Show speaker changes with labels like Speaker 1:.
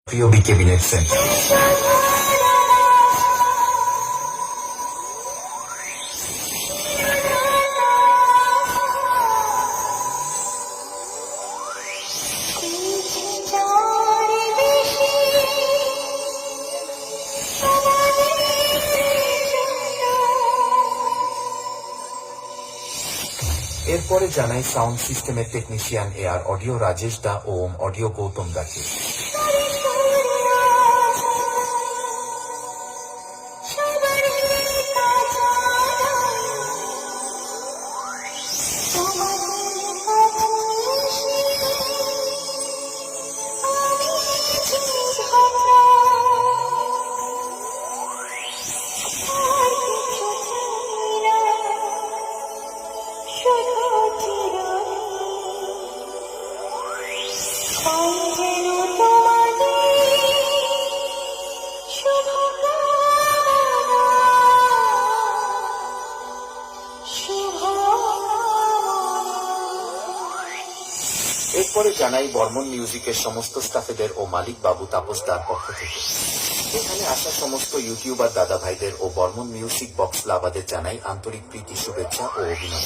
Speaker 1: প্রিয় বিকে বিনেট সেন। এরপরে জানাই সাউন্ড সিস্টেমের টেকনিশিয়ান এআর অডিও রাজেশ দা, ওম অডিও গৌতম দাকে। এরপরে জানাই বর্মন মিউজিকের সমস্ত স্টাফেদের ও মালিক বাবু তাপসদার পক্ষ থেকে। এখানে আসা সমস্ত ইউটিউবার দাদা ভাইদের ও বর্মন মিউজিক বক্স লাভাদের জানাই আন্তরিক প্রীতি, শুভেচ্ছা ও অভিনন্দন।